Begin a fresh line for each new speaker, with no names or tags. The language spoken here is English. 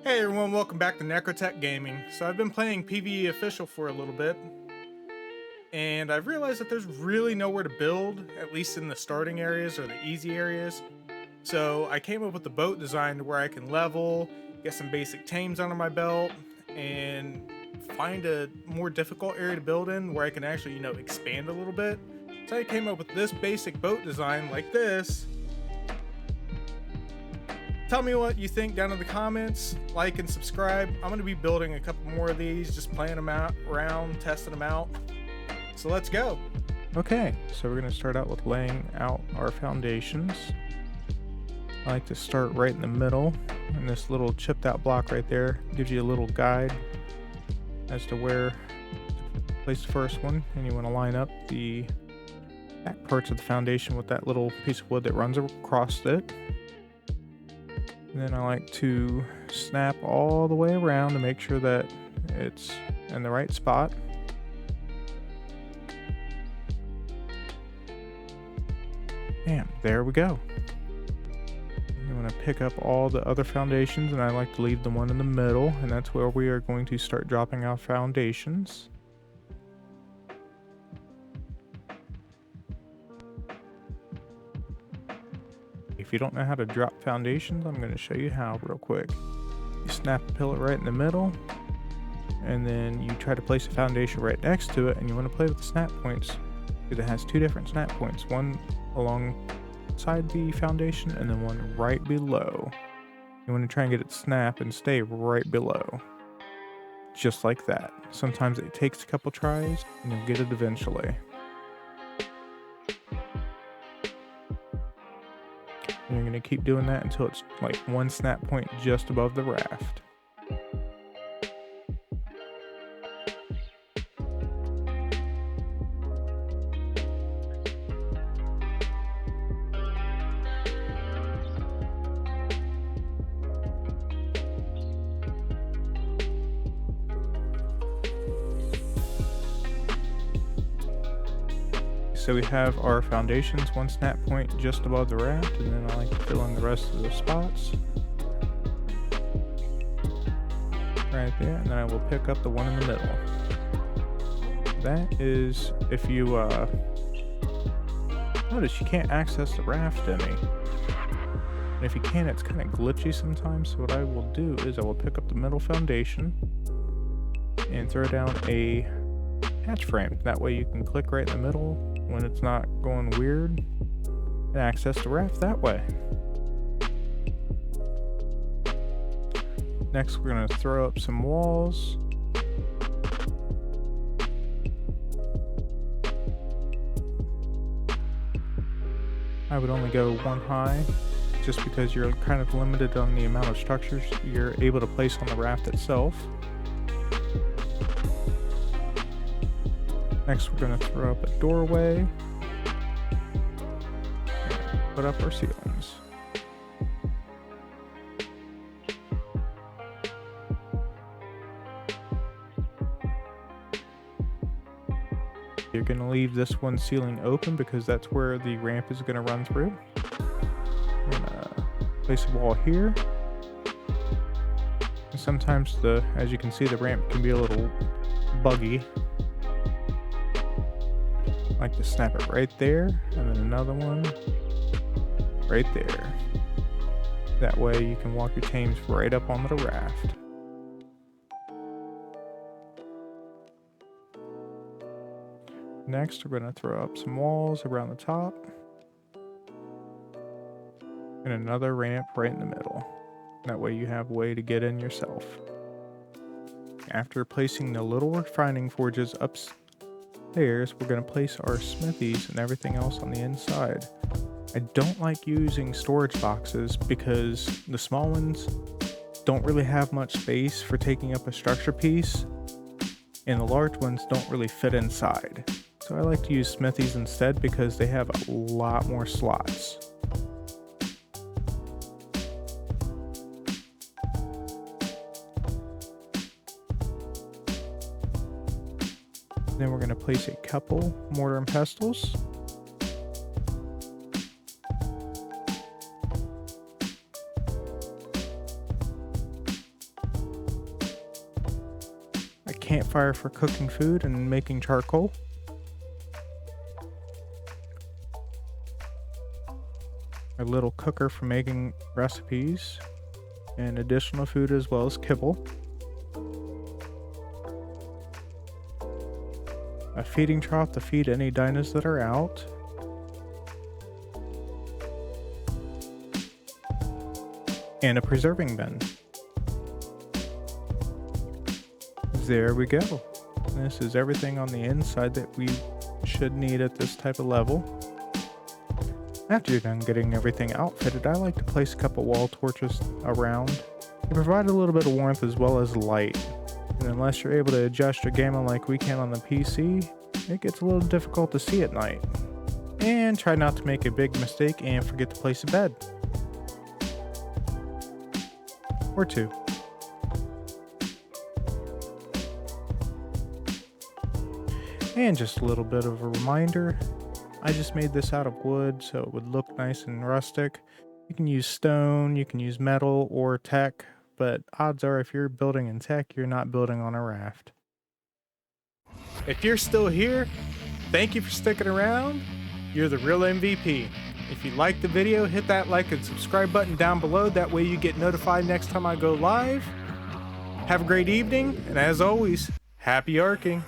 Hey everyone, welcome back to Necrotech Gaming. So I've been playing PvE Official for a little bit, and I've realized that there's really nowhere to build, at least in the starting areas or the easy areas. So I came up with the boat design where I can level, get some basic tames under my belt, and find a more difficult area to build in where I can actually, expand a little bit. So I came up with this basic boat design like this. Tell me what you think down in the comments, like and subscribe. I'm going to be building a couple more of these, just playing them out around, testing them out. So let's go. Okay, so we're going to start out with laying out our foundations. I like to start right in the middle, and this little chipped out block right there gives you a little guide as to where to place the first one, and you want to line up the back parts of the foundation with that little piece of wood that runs across it. And then I like to snap all the way around to make sure that it's in the right spot. And there we go. I'm going to pick up all the other foundations, and I like to leave the one in the middle, and that's where we are going to start dropping our foundations. If you don't know how to drop foundations, I'm going to show you how real quick. You snap a pillar right in the middle, and then you try to place a foundation right next to it, and you want to play with the snap points because it has two different snap points, one alongside the foundation and then one right below. You want to try and get it to snap and stay right below, just like that. Sometimes it takes a couple tries and you'll get it eventually. And you're going to keep doing that until it's like one snap point just above the raft. So we have our foundations, one snap point just above the raft, and then I like to fill in the rest of the spots. Right there, and then I will pick up the one in the middle. That is, if you notice you can't access the raft any. And if you can, it's kind of glitchy sometimes, so what I will do is I will pick up the middle foundation and throw down a hatch frame. That way you can click right in the middle when it's not going weird and access the raft that way. Next, we're going to throw up some walls. I would only go one high just because you're kind of limited on the amount of structures you're able to place on the raft itself. Next, we're going to throw up a doorway and put up our ceilings. You're going to leave this one ceiling open because that's where the ramp is going to run through. We're going to place a wall here. And sometimes, as you can see, the ramp can be a little buggy. I like to snap it right there, and then another one right there. That way you can walk your tames right up onto the raft. Next, we're going to throw up some walls around the top and another ramp right in the middle. That way you have a way to get in yourself. After placing the little refining forges upstairs, we're going to place our smithies and everything else on the inside. I don't like using storage boxes because the small ones don't really have much space for taking up a structure piece, and the large ones don't really fit inside. So I like to use smithies instead because they have a lot more slots. Then we're going to place a couple mortar and pestles. campfire for cooking food and making charcoal. A little cooker for making recipes and additional food as well as kibble. A feeding trough to feed any dinos that are out. And a preserving bin. There we go. This is everything on the inside that we should need at this type of level. After you're done getting everything outfitted, I like to place a couple wall torches around. They provide a little bit of warmth as well as light. And unless you're able to adjust your gamma like we can on the PC, it gets a little difficult to see at night. And try not to make a big mistake and forget to place a bed. Or two. And just a little bit of a reminder, I just made this out of wood so it would look nice and rustic. You can use stone, you can use metal or tech, but odds are if you're building in tech, you're not building on a raft. If you're still here, thank you for sticking around. You're the real MVP. If you liked the video, hit that like and subscribe button down below. That way you get notified next time I go live. Have a great evening, and as always, happy arking.